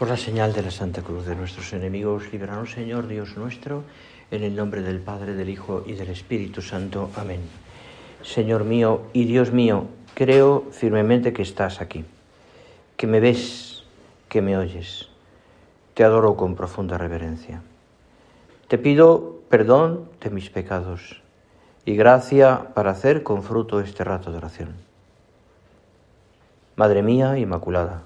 Por la señal de la Santa Cruz de nuestros enemigos, líbranos, Señor Dios nuestro, en el nombre del Padre, del Hijo y del Espíritu Santo. Amén. Señor mío y Dios mío, creo firmemente que estás aquí, que me ves, que me oyes. Te adoro con profunda reverencia. Te pido perdón de mis pecados y gracia para hacer con fruto este rato de oración. Madre mía Inmaculada,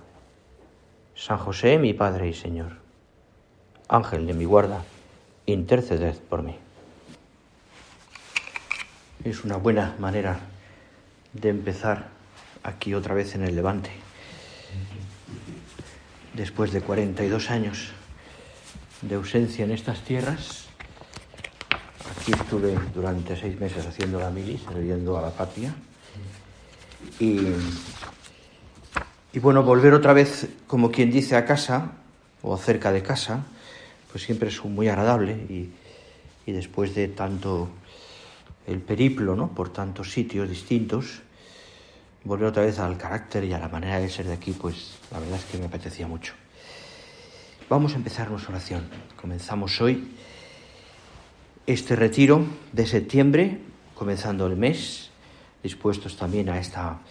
San José, mi Padre y Señor, Ángel de mi guarda, interceded por mí. Es una buena manera de empezar aquí otra vez en el Levante. Después de 42 años de ausencia en estas tierras, aquí estuve durante 6 meses haciendo la mili, sirviendo a la patria. Y bueno, volver otra vez, como quien dice, a casa, o cerca de casa, pues siempre es muy agradable. Y después de tanto el periplo, ¿no?, por tantos sitios distintos, volver otra vez al carácter y a la manera de ser de aquí, pues la verdad es que me apetecía mucho. Vamos a empezar nuestra oración. Comenzamos hoy este retiro de septiembre, comenzando el mes, dispuestos también a esta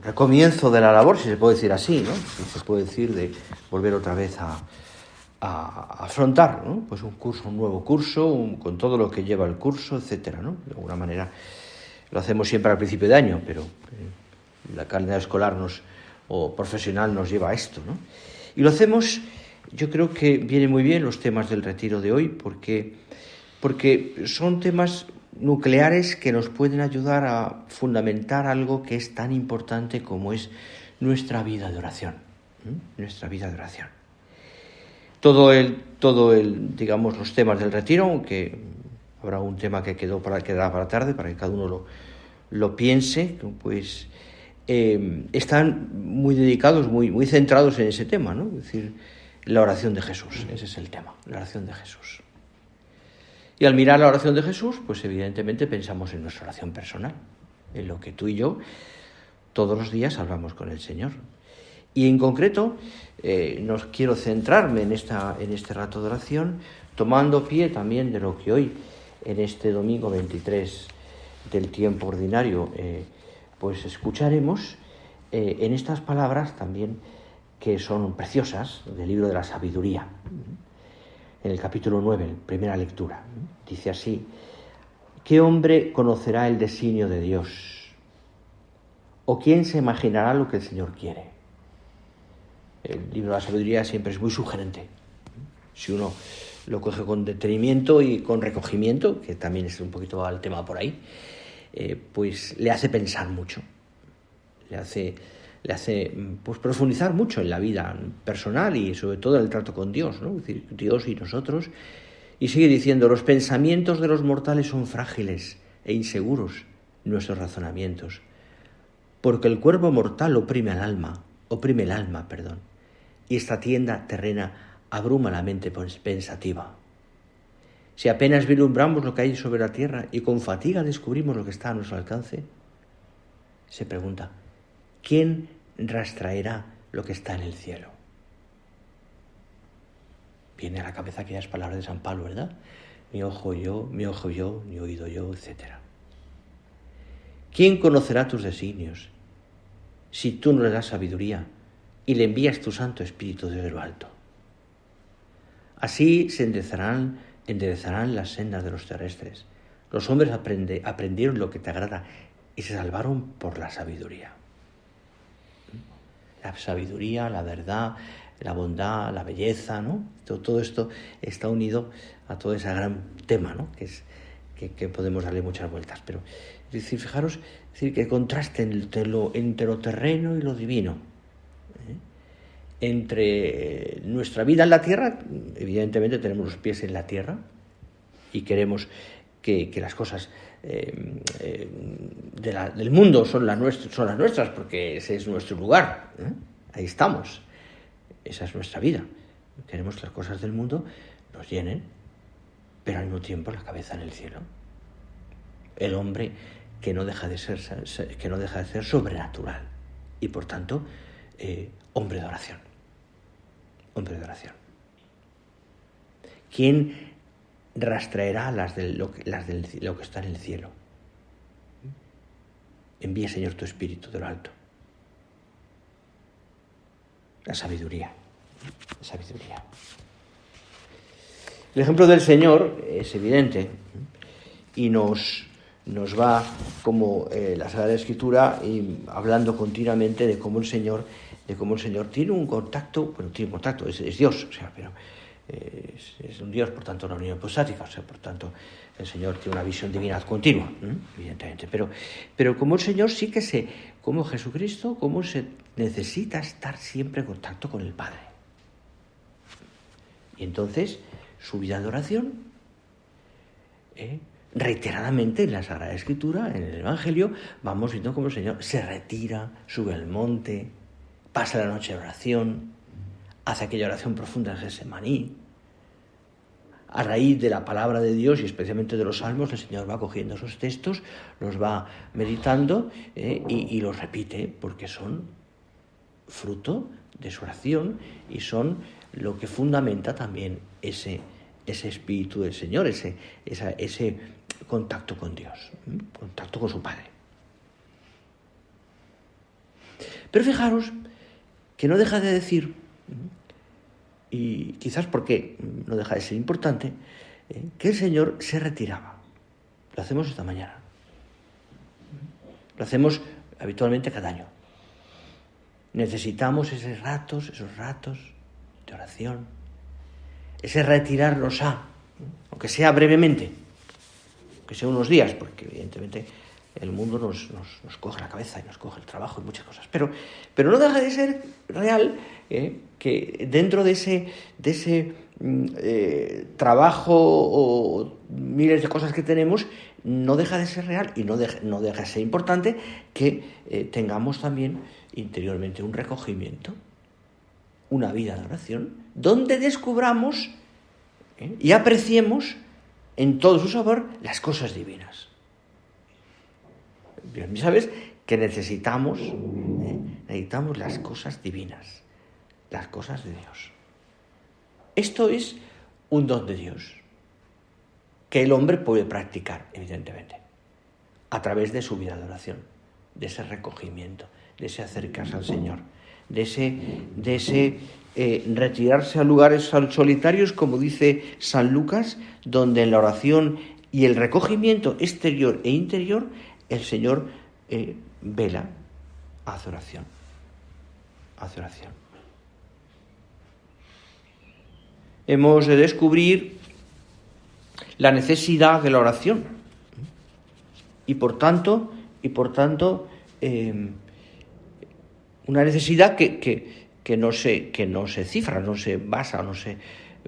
recomienzo de la labor, si se puede decir así, ¿no? Si se puede decir de volver otra vez a afrontar, ¿no?, pues un curso, un nuevo curso, con todo lo que lleva el curso, etcétera, ¿no? De alguna manera lo hacemos siempre al principio de año, pero la calidad escolar o profesional nos lleva a esto, ¿no? Y lo hacemos, yo creo que vienen muy bien los temas del retiro de hoy, porque son temas nucleares que nos pueden ayudar a fundamentar algo que es tan importante como es nuestra vida de oración. Nuestra vida de oración. Todo el, digamos, los temas del retiro, aunque habrá un tema que quedará para tarde, para que cada uno lo piense, pues están muy dedicados, muy centrados en ese tema, ¿no? Es decir, la oración de Jesús, ese es el tema, la oración de Jesús. Y al mirar la oración de Jesús, pues evidentemente pensamos en nuestra oración personal, en lo que tú y yo todos los días hablamos con el Señor. Y en concreto, quiero centrarme en este rato de oración, tomando pie también de lo que hoy, en este domingo 23 del tiempo ordinario, pues escucharemos en estas palabras también que son preciosas del libro de la sabiduría. En el capítulo 9, primera lectura, dice así: ¿qué hombre conocerá el designio de Dios? ¿O quién se imaginará lo que el Señor quiere? El libro de la sabiduría siempre es muy sugerente. Si uno lo coge con detenimiento y con recogimiento, que también es un poquito al tema por ahí, pues le hace pensar mucho. Le hace pues profundizar mucho en la vida personal y sobre todo en el trato con Dios, ¿no? Es decir, Dios y nosotros. Y sigue diciendo: los pensamientos de los mortales son frágiles e inseguros nuestros razonamientos, porque el cuerpo mortal oprime el alma, y esta tienda terrena abruma la mente pensativa. Si apenas vislumbramos lo que hay sobre la tierra y con fatiga descubrimos lo que está a nuestro alcance, se pregunta: ¿quién rastreará lo que está en el cielo? Viene a la cabeza aquellas palabras de San Pablo, ¿verdad? Mi ojo yo, mi oído yo, etc. ¿Quién conocerá tus designios si tú no le das sabiduría y le envías tu Santo Espíritu desde lo alto? Así se enderezarán las sendas de los terrestres. Los hombres aprendieron lo que te agrada y se salvaron por la sabiduría. La sabiduría, la verdad, la bondad, la belleza, ¿no? Todo esto está unido a todo ese gran tema, ¿no? Que podemos darle muchas vueltas. Pero, es decir, fijaros, que contraste entre lo terreno y lo divino. Entre nuestra vida en la tierra, evidentemente tenemos los pies en la tierra y queremos que las cosas del mundo son las nuestras, porque ese es nuestro lugar, ahí estamos, esa es nuestra vida. Queremos que las cosas del mundo nos llenen, pero al mismo tiempo la cabeza en el cielo. El hombre que no deja de ser sobrenatural y por tanto hombre de oración. hombre de oración. ¿Quién rastreará lo que está en el cielo? Envía, Señor, tu Espíritu de lo alto. La sabiduría. La sabiduría. El ejemplo del Señor es evidente y nos va, como la Sagrada Escritura, y hablando continuamente de cómo el Señor tiene un contacto, es Dios, o sea, pero es un Dios, por tanto, la unión hipostática, o sea, por tanto, el Señor tiene una visión divina continua, evidentemente, pero como el Señor sí que como Jesucristo, como se necesita estar siempre en contacto con el Padre. Y entonces, su vida de oración, reiteradamente en la Sagrada Escritura, en el Evangelio, vamos viendo cómo el Señor se retira, sube al monte, pasa la noche de oración, hace aquella oración profunda en Getsemaní. A raíz de la palabra de Dios y especialmente de los salmos, el Señor va cogiendo esos textos, los va meditando y los repite porque son fruto de su oración y son lo que fundamenta también ese espíritu del Señor, ese contacto con Dios, contacto con su Padre. Pero fijaros que no deja de decir, y quizás porque no deja de ser importante, que el Señor se retiraba. Lo hacemos esta mañana. Lo hacemos habitualmente cada año. Necesitamos esos ratos de oración, ese retirarnos aunque sea brevemente, aunque sea unos días, porque evidentemente el mundo nos coge la cabeza y nos coge el trabajo y muchas cosas. Pero no deja de ser real que dentro de ese trabajo o miles de cosas que tenemos, no deja de ser real y no deja de ser importante que tengamos también interiormente un recogimiento, una vida de oración, donde descubramos y apreciemos en todo su sabor las cosas divinas. Dios, ¿sabes? Que necesitamos las cosas divinas, las cosas de Dios. Esto es un don de Dios que el hombre puede practicar, evidentemente, a través de su vida de oración, de ese recogimiento, de ese acercarse al Señor, de ese retirarse a lugares solitarios, como dice San Lucas, donde en la oración y el recogimiento exterior e interior el Señor vela, hace oración. Hemos de descubrir la necesidad de la oración y por tanto una necesidad que no se cifra, no se basa, no se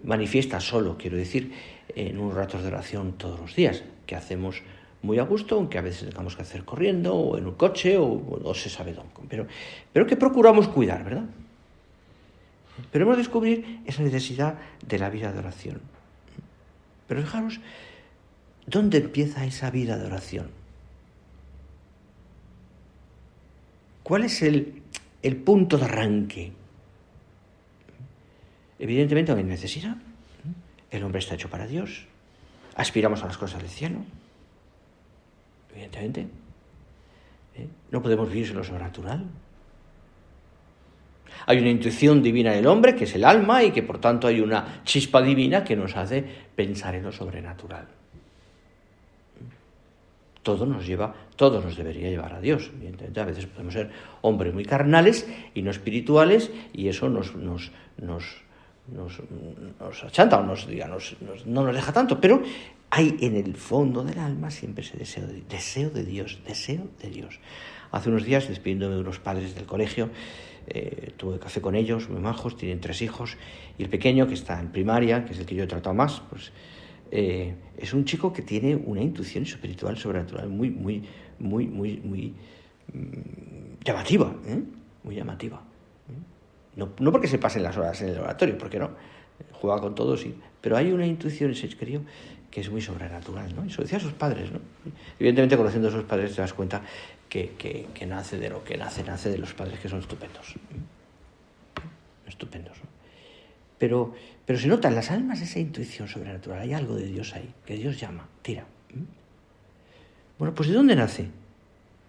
manifiesta solo, quiero decir, en unos ratos de oración todos los días, que hacemos muy a gusto, aunque a veces tengamos que hacer corriendo, o en un coche, o se sabe dónde. Pero que procuramos cuidar, ¿verdad? Pero hemos de descubrir esa necesidad de la vida de oración. Pero fijaros, ¿dónde empieza esa vida de oración? ¿Cuál es el punto de arranque? Evidentemente no hay necesidad. El hombre está hecho para Dios. Aspiramos a las cosas del cielo. Evidentemente. No podemos vivir sin lo sobrenatural. Hay una intuición divina del hombre, que es el alma, y que por tanto hay una chispa divina que nos hace pensar en lo sobrenatural. Todo nos debería llevar a Dios. Evidentemente, a veces podemos ser hombres muy carnales y no espirituales, y eso nos achanta o no nos deja tanto, pero hay en el fondo del alma siempre ese deseo de Dios. Hace unos días, despidiéndome de unos padres del colegio, tuve café con ellos, muy majos, tienen 3 hijos, y el pequeño, que está en primaria, que es el que yo he tratado más, pues es un chico que tiene una intuición espiritual sobrenatural muy llamativa, muy llamativa. No porque se pasen las horas en el oratorio, porque no, juega con todos, pero hay una intuición, ese crío, que es muy sobrenatural, ¿no? Eso decía sus padres, ¿no? Evidentemente, conociendo a sus padres, te das cuenta que nace de lo que nace de los padres, que son estupendos, ¿no? Pero se nota en las almas esa intuición sobrenatural. Hay algo de Dios ahí, que Dios llama, tira. Bueno, pues ¿de dónde nace?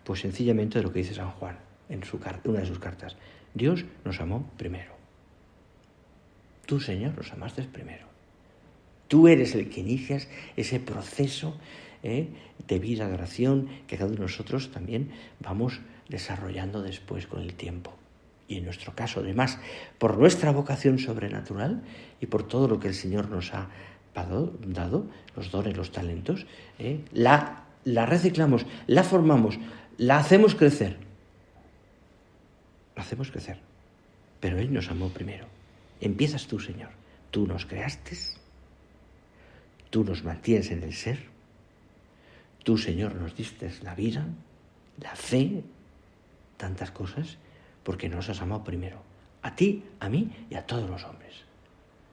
Pues sencillamente de lo que dice San Juan en una de sus cartas. Dios nos amó primero. Tú, Señor, nos amaste primero. Tú eres el que inicias ese proceso de vida, de oración, que cada uno de nosotros también vamos desarrollando después con el tiempo. Y en nuestro caso, además, por nuestra vocación sobrenatural y por todo lo que el Señor nos ha dado, los dones, los talentos, la reciclamos, la formamos, la hacemos crecer. La hacemos crecer. Pero Él nos amó primero. Empiezas tú, Señor. Tú nos creaste. Tú nos mantienes en el ser. Tú, Señor, nos diste la vida, la fe, tantas cosas, porque nos has amado primero. A ti, a mí y a todos los hombres.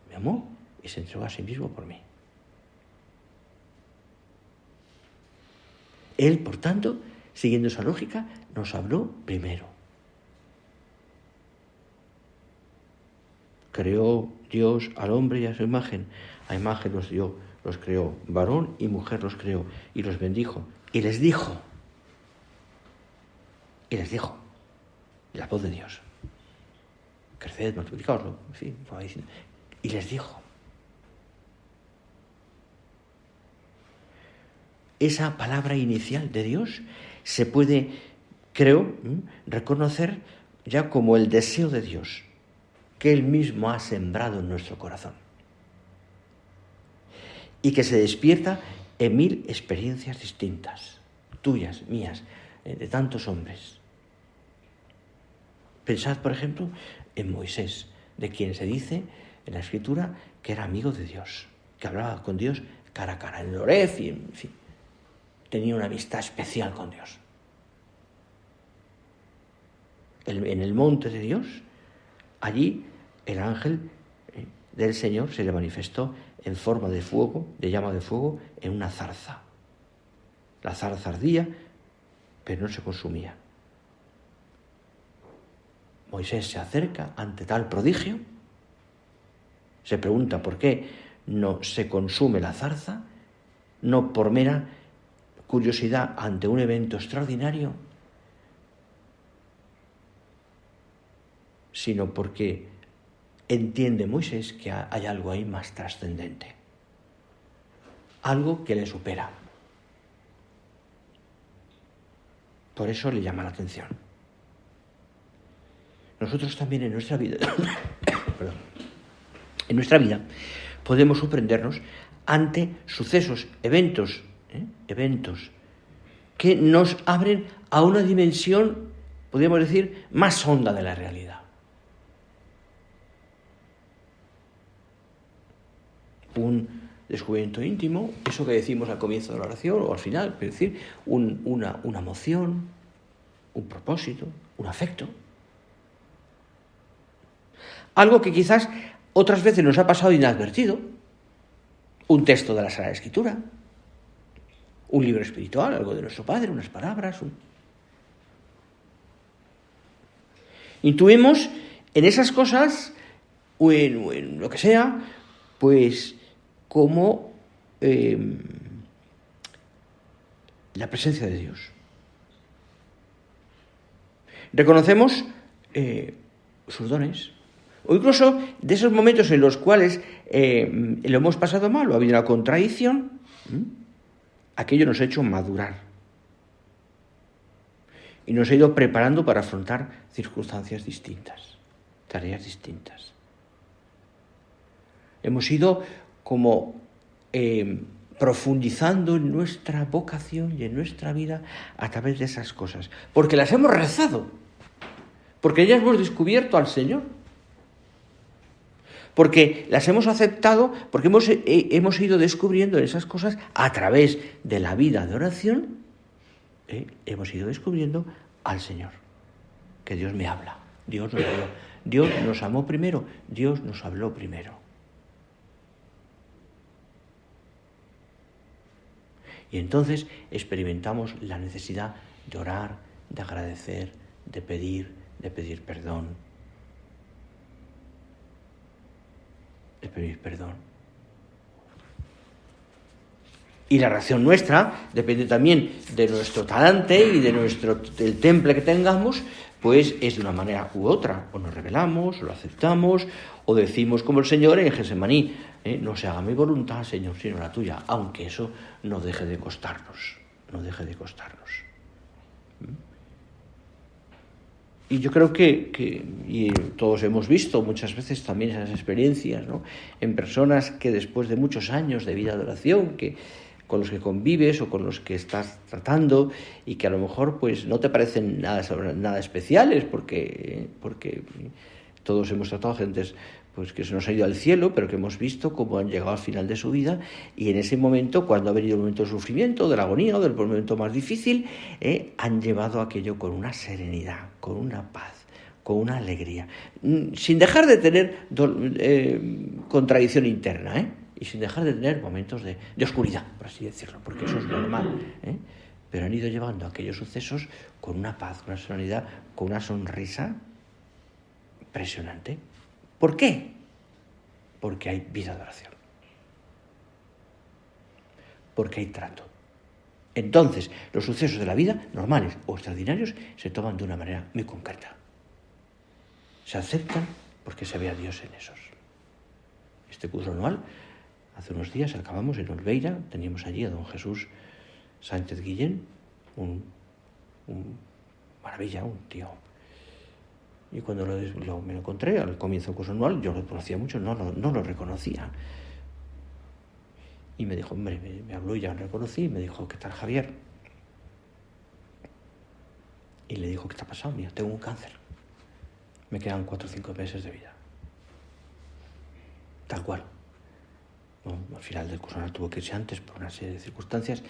Me amó y se entregó a sí mismo por mí. Él, por tanto, siguiendo esa lógica, nos habló primero. Creó Dios al hombre y a su imagen. A imagen los creó, varón y mujer los creó, y los bendijo. Y les dijo, la voz de Dios, creced, multiplicaos, en fin, y les dijo. Esa palabra inicial de Dios se puede, creo, reconocer ya como el deseo de Dios, que Él mismo ha sembrado en nuestro corazón y que se despierta en 1000 experiencias distintas, tuyas, mías, de tantos hombres. Pensad, por ejemplo, en Moisés, de quien se dice en la Escritura que era amigo de Dios, que hablaba con Dios cara a cara, en el Oref y en fin, tenía una amistad especial con Dios. En el monte de Dios, allí el ángel del Señor se le manifestó en forma de fuego, de llama de fuego, en una zarza. La zarza ardía, pero no se consumía. Moisés se acerca ante tal prodigio, se pregunta por qué no se consume la zarza, no por mera curiosidad ante un evento extraordinario, sino porque entiende Moisés que hay algo ahí más trascendente, algo que le supera. Por eso le llama la atención. Nosotros también en nuestra vida, podemos sorprendernos ante sucesos, eventos que nos abren a una dimensión, podríamos decir, más honda de la realidad. Un descubrimiento íntimo, eso que decimos al comienzo de la oración o al final, es decir, una emoción, un propósito, un afecto. Algo que quizás otras veces nos ha pasado inadvertido, un texto de la Sagrada Escritura, un libro espiritual, algo de nuestro Padre, unas palabras. Intuimos en esas cosas, o en lo que sea, pues como la presencia de Dios. Reconocemos sus dones, o incluso de esos momentos en los cuales lo hemos pasado mal o ha habido una contradicción, aquello nos ha hecho madurar y nos ha ido preparando para afrontar circunstancias distintas, tareas distintas. Hemos ido como profundizando en nuestra vocación y en nuestra vida a través de esas cosas, porque las hemos rezado, porque ya hemos descubierto al Señor, porque las hemos aceptado, porque hemos ido descubriendo esas cosas a través de la vida de oración, hemos ido descubriendo al Señor, que Dios me habla, Dios nos habló, Dios nos amó primero, Dios nos habló primero. Y entonces experimentamos la necesidad de orar, de agradecer, de pedir perdón. es pedir perdón. Y la reacción nuestra depende también de nuestro talante y del temple que tengamos, pues es de una manera u otra. O nos rebelamos, o lo aceptamos, o decimos como el Señor en Getsemaní, no se haga mi voluntad, Señor, sino la tuya, aunque eso no deje de costarnos, no deje de costarnos. Y yo creo que y todos hemos visto muchas veces también esas experiencias, ¿no?, en personas que después de muchos años de vida de oración, con los que convives o con los que estás tratando y que a lo mejor pues no te parecen nada especiales porque todos hemos tratado a gentes pues que se nos ha ido al cielo, pero que hemos visto cómo han llegado al final de su vida, y en ese momento, cuando ha venido el momento del sufrimiento, de la agonía o del momento más difícil, han llevado aquello con una serenidad, con una paz, con una alegría, sin dejar de tener contradicción interna, y sin dejar de tener momentos de oscuridad, por así decirlo, porque eso es normal, pero han ido llevando aquellos sucesos con una paz, con una serenidad, con una sonrisa impresionante. ¿Por qué? Porque hay vida de oración, porque hay trato. Entonces, los sucesos de la vida, normales o extraordinarios, se toman de una manera muy concreta. Se aceptan porque se ve a Dios en esos. Este curso anual, hace unos días acabamos en Olveira, teníamos allí a don Jesús Sánchez Guillén, un maravilla, un tío. Y cuando me lo encontré al comienzo del curso anual, yo lo conocía mucho, no lo reconocía. Y me dijo, hombre, me habló y ya lo reconocí, y me dijo, ¿qué tal, Javier? Y le dijo, ¿qué te ha pasado? Mira, tengo un cáncer. Me quedan 4 o 5 meses de vida. Tal cual. Bueno, al final del curso anual tuvo que irse antes por una serie de circunstancias,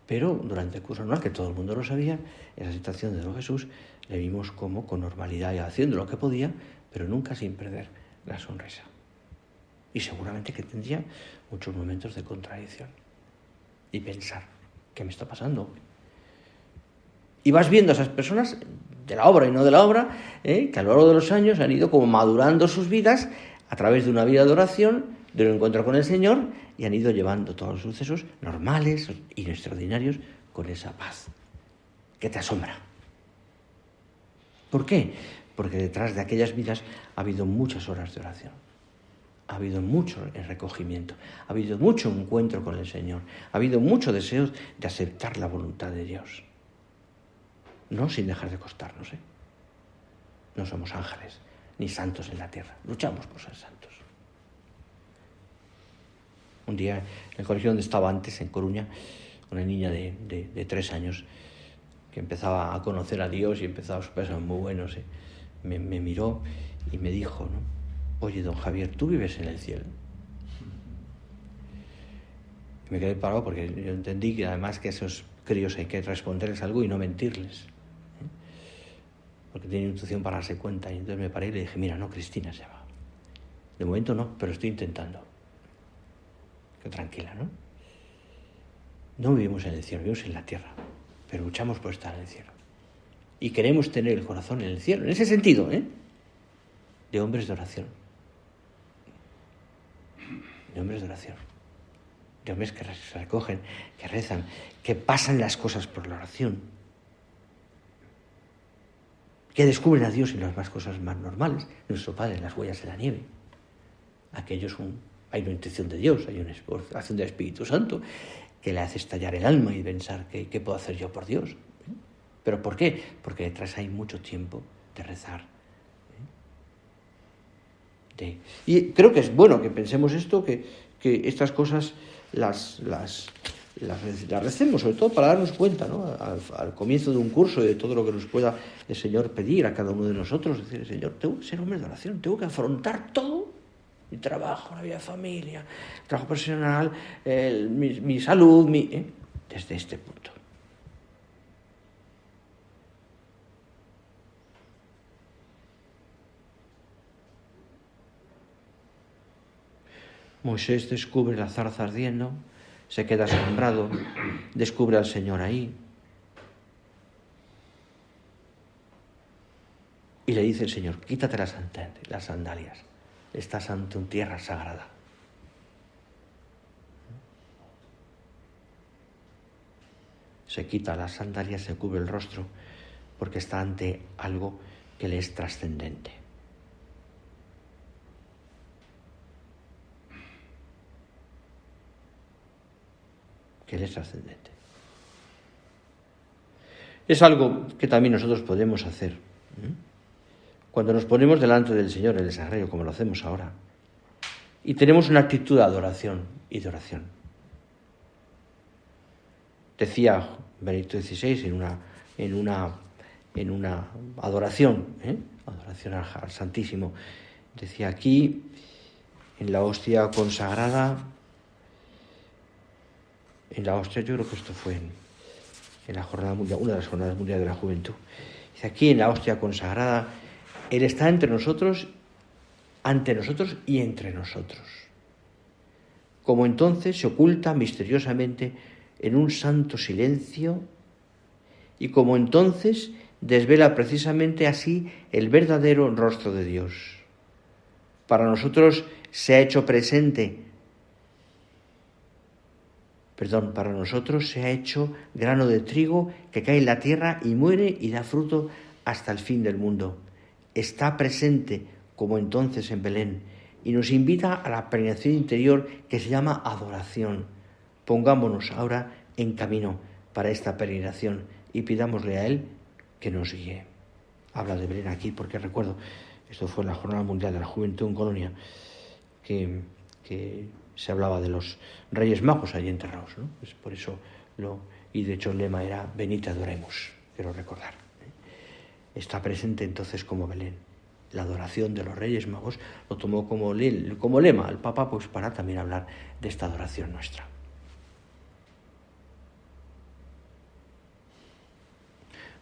pero durante el curso anual, que todo el mundo lo sabía, en la situación de don Jesús, le vimos como con normalidad y haciendo lo que podía, pero nunca sin perder la sonrisa. Y seguramente que tendría muchos momentos de contradicción. Y pensar, ¿qué me está pasando? Y vas viendo a esas personas de la obra y no de la obra, que a lo largo de los años han ido como madurando sus vidas a través de una vida de oración, de un encuentro con el Señor, y han ido llevando todos los sucesos normales y extraordinarios con esa paz que te asombra. ¿Por qué? Porque detrás de aquellas vidas ha habido muchas horas de oración, ha habido mucho recogimiento, ha habido mucho encuentro con el Señor, ha habido mucho deseo de aceptar la voluntad de Dios. No sin dejar de costarnos, No somos ángeles ni santos en la tierra, luchamos por ser santos. Un día, en el colegio donde estaba antes, en Coruña, una niña de 3 años que empezaba a conocer a Dios y empezaba a sus pasos muy buenos, me miró y me dijo, ¿no? Oye, don Javier, ¿tú vives en el cielo? Y me quedé parado porque yo entendí que además que a esos críos hay que responderles algo y no mentirles, porque tienen intuición para darse cuenta. Y entonces me paré y le dije, mira, no, Cristina se llama. De momento no, pero estoy intentando. Que tranquila, ¿no? No vivimos en el cielo, vivimos en la tierra, pero luchamos por estar en el cielo. Y queremos tener el corazón en el cielo, en ese sentido, de hombres de oración. De hombres de oración. De hombres que se recogen, que rezan, que pasan las cosas por la oración. Que descubren a Dios en las más cosas más normales. Nuestro Padre en las huellas de la nieve. Aquello hay una intención de Dios, hay una acción del Espíritu Santo que le hace estallar el alma y pensar ¿qué puedo hacer yo por Dios? ¿Pero por qué? Porque detrás hay mucho tiempo de rezar. Y creo que es bueno que pensemos esto, que estas cosas las recemos, sobre todo para darnos cuenta, ¿no? Al comienzo de un curso y de todo lo que nos pueda el Señor pedir a cada uno de nosotros, decir, Señor, tengo que ser hombre de oración, tengo que afrontar todo, mi trabajo, la vida de familia, el trabajo personal, mi salud, desde este punto. Moisés descubre la zarza ardiendo, se queda asombrado, descubre al Señor ahí. Y le dice el Señor, quítate las sandalias, estás ante una tierra sagrada. Se quita las sandalias, se cubre el rostro, porque está ante algo que le es trascendente. Que le es trascendente. Es algo que también nosotros podemos hacer. Cuando nos ponemos delante del Señor en el sagrario, como lo hacemos ahora, y tenemos una actitud de adoración y de oración. Decía Benedicto XVI en una adoración, adoración al Santísimo, decía aquí, en la hostia consagrada, yo creo que esto fue en la jornada mundial, una de las jornadas mundiales de la juventud, dice aquí en la hostia consagrada, Él está entre nosotros, ante nosotros y entre nosotros. Como entonces se oculta misteriosamente en un santo silencio y como entonces desvela precisamente así el verdadero rostro de Dios. Para nosotros se ha hecho grano de trigo que cae en la tierra y muere y da fruto hasta el fin del mundo. Está presente como entonces en Belén y nos invita a la peregrinación interior que se llama adoración. Pongámonos ahora en camino para esta peregrinación y pidámosle a Él que nos guíe. Habla de Belén aquí porque recuerdo, esto fue en la Jornada Mundial de la Juventud en Colonia, que se hablaba de los Reyes Magos allí enterrados, ¿no? Pues por eso y de hecho el lema era venid adoremos, quiero recordar. Está presente entonces como Belén. La adoración de los Reyes Magos lo tomó como lema el Papa, pues para también hablar de esta adoración nuestra.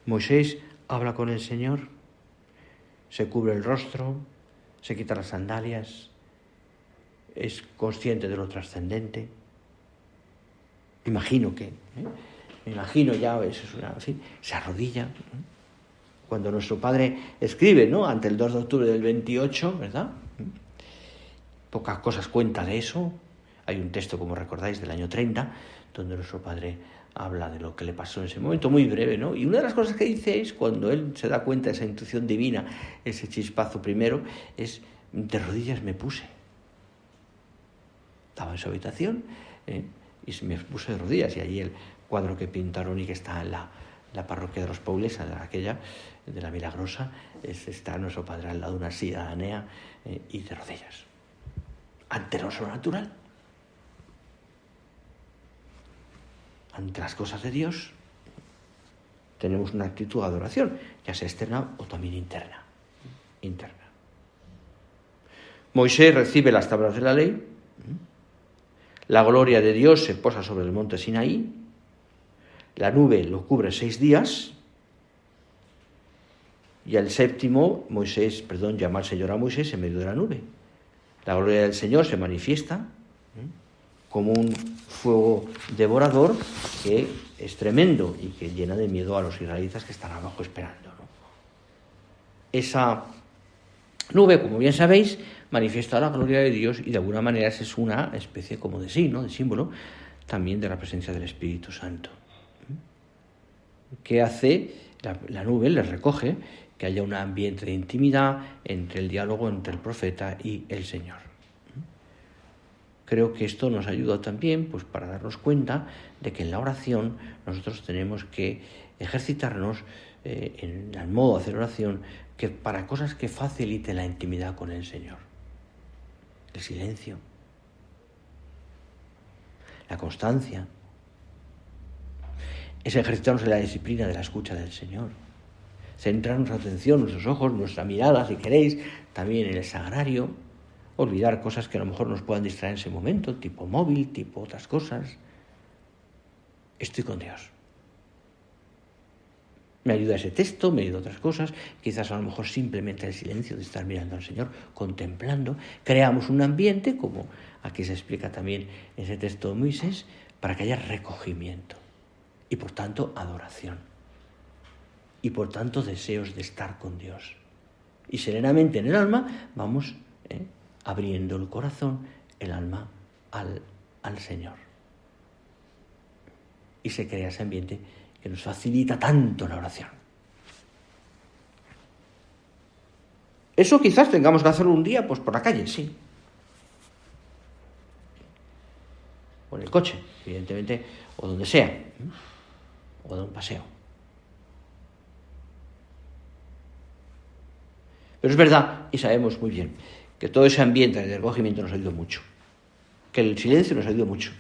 Moisés habla con el Señor, se cubre el rostro, se quita las sandalias, es consciente de lo trascendente. Me imagino ya, se arrodilla. Cuando nuestro Padre escribe, ¿no?, ante el 2 de octubre del 28, ¿verdad? Pocas cosas cuenta de eso. Hay un texto, como recordáis, del año 30, donde nuestro Padre habla de lo que le pasó en ese momento, muy breve, ¿no? Y una de las cosas que dice es, cuando él se da cuenta de esa intuición divina, ese chispazo primero, es, de rodillas me puse. Estaba en su habitación y me puse de rodillas, y allí el cuadro que pintaron y que está en la parroquia de los Paules, aquella de la Milagrosa, está nuestro Padre al lado de una silla danea y de rodillas, ante lo sobrenatural, ante las cosas de Dios. Tenemos una actitud de adoración, ya sea externa o también interna. Moisés recibe las tablas de la ley, la gloria de Dios se posa sobre el monte Sinaí, la nube lo cubre 6 días, y al séptimo llama al Señor a Moisés en medio de la nube. La gloria del Señor se manifiesta como un fuego devorador que es tremendo y que llena de miedo a los israelitas que están abajo esperando, ¿no? Esa nube, como bien sabéis, manifiesta la gloria de Dios y de alguna manera es una especie como de signo, de símbolo también de la presencia del Espíritu Santo. ¿Qué hace? La nube les recoge que haya un ambiente de intimidad entre el diálogo entre el profeta y el Señor. Creo que esto nos ayuda también, pues, para darnos cuenta de que en la oración nosotros tenemos que ejercitarnos en el modo de hacer oración que para cosas que faciliten la intimidad con el Señor. El silencio, la constancia, es ejercitarnos en la disciplina de la escucha del Señor, centrar nuestra atención, nuestros ojos, nuestra mirada, si queréis, también en el sagrario, olvidar cosas que a lo mejor nos puedan distraer en ese momento, tipo móvil, tipo otras cosas. Estoy con Dios. Me ayuda ese texto, me ayuda otras cosas, quizás a lo mejor simplemente el silencio de estar mirando al Señor, contemplando. Creamos un ambiente, como aquí se explica también en ese texto de Moisés, para que haya recogimiento y por tanto adoración y por tanto deseos de estar con Dios. Y serenamente en el alma vamos abriendo el corazón, el alma al Señor. Y se crea ese ambiente que nos facilita tanto la oración. Eso quizás tengamos que hacerlo un día, pues por la calle, sí. O en el coche, evidentemente, o donde sea, o de un paseo. Pero es verdad, y sabemos muy bien, que todo ese ambiente de recogimiento nos ayuda mucho, que el silencio nos ayuda mucho.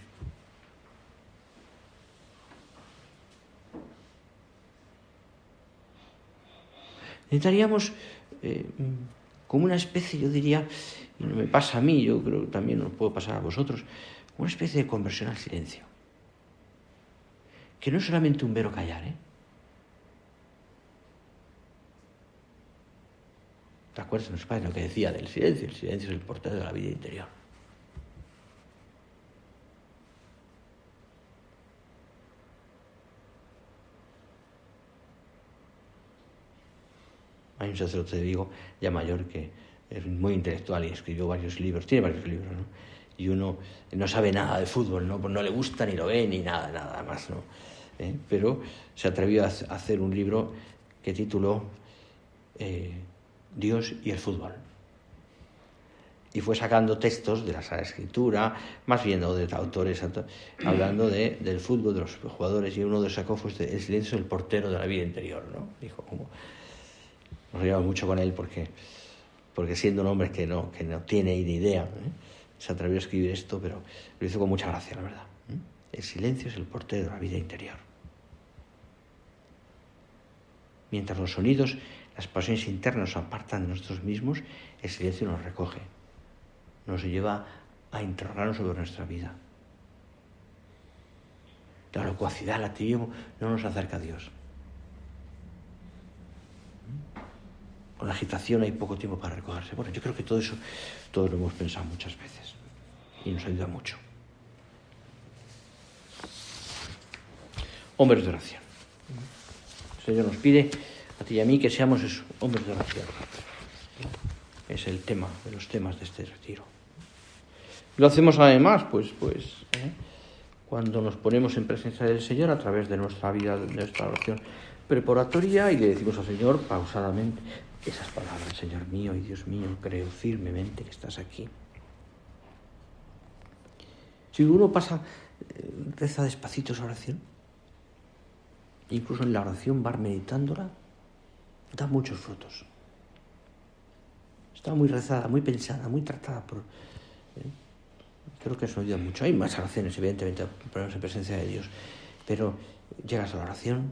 Necesitaríamos como una especie, yo diría, y no me pasa a mí, yo creo que también nos puede pasar a vosotros, una especie de conversión al silencio. Que no es solamente un mero callar, ¿Te acuerdas, nuestro padre, lo que decía del silencio? El silencio es el portero de la vida interior. Hay un sacerdote de Vigo, ya mayor, que es muy intelectual y escribió varios libros, tiene varios libros, ¿no? Y uno no sabe nada de fútbol, ¿no? Pues no le gusta ni lo ve ni nada más, ¿no? Pero se atrevió a hacer un libro que tituló Dios y el fútbol. Y fue sacando textos de la Sagrada Escritura, más bien ¿no? de autores hablando del fútbol, de los jugadores, y uno de sacó fue el silencio del portero de la vida interior, ¿no? Dijo, como nos reíamos mucho con él porque siendo un hombre que no tiene ni idea, se atrevió a escribir esto, pero lo hizo con mucha gracia, la verdad. El silencio es el portero de la vida interior. Mientras los sonidos, las pasiones internas nos apartan de nosotros mismos, el silencio nos recoge, nos lleva a interrogarnos sobre nuestra vida. La locuacidad, el activismo, no nos acerca a Dios. Con la agitación hay poco tiempo para recogerse. Bueno, yo creo que todo eso, todos lo hemos pensado muchas veces y nos ayuda mucho. Hombres de oración. El Señor nos pide a ti y a mí que seamos eso, hombres de oración. Es el tema de los temas de este retiro. Lo hacemos además, cuando nos ponemos en presencia del Señor a través de nuestra vida, de nuestra oración preparatoria, y le decimos al Señor pausadamente esas palabras: Señor mío y Dios mío, creo firmemente que estás aquí. Si uno reza despacito esa oración, incluso en la oración va meditándola, da muchos frutos. Está muy rezada, muy pensada, muy tratada por... Creo que eso ayuda mucho. Hay más oraciones, evidentemente, ponernos en presencia de Dios, pero llegas a la oración,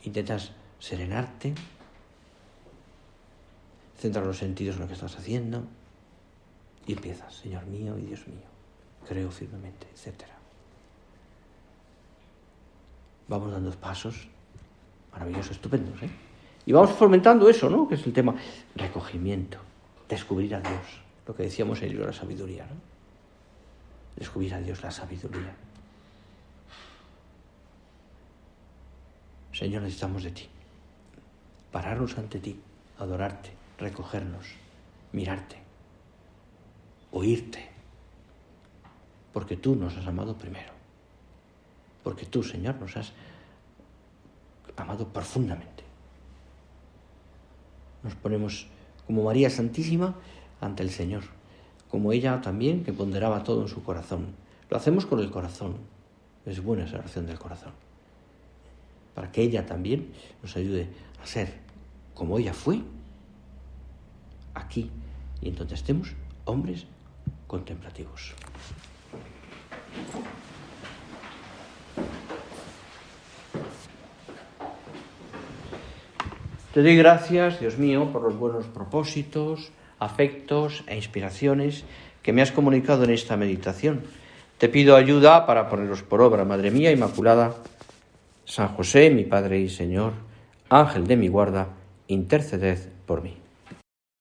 intentas serenarte, centrar los sentidos en lo que estás haciendo y empiezas: Señor mío y Dios mío, creo firmemente, etc. Vamos dando pasos maravillosos, estupendos, y vamos fomentando eso, ¿no? Que es el tema recogimiento, descubrir a Dios, lo que decíamos en el libro de la sabiduría, ¿no? Descubrir a Dios, la sabiduría. Señor, necesitamos de ti, pararnos ante ti, adorarte, recogernos, mirarte, oírte, porque tú nos has amado primero, porque tú, Señor, nos has amado profundamente. Nos ponemos como María Santísima ante el Señor, como ella también, que ponderaba todo en su corazón. Lo hacemos con el corazón, es buena esa oración del corazón, para que ella también nos ayude a ser como ella fue aquí, y entonces estemos hombres contemplativos. Te doy gracias, Dios mío, por los buenos propósitos, afectos e inspiraciones que me has comunicado en esta meditación. Te pido ayuda para ponerlos por obra, Madre mía Inmaculada. San José, mi Padre y Señor, Ángel de mi guarda, interceded por mí.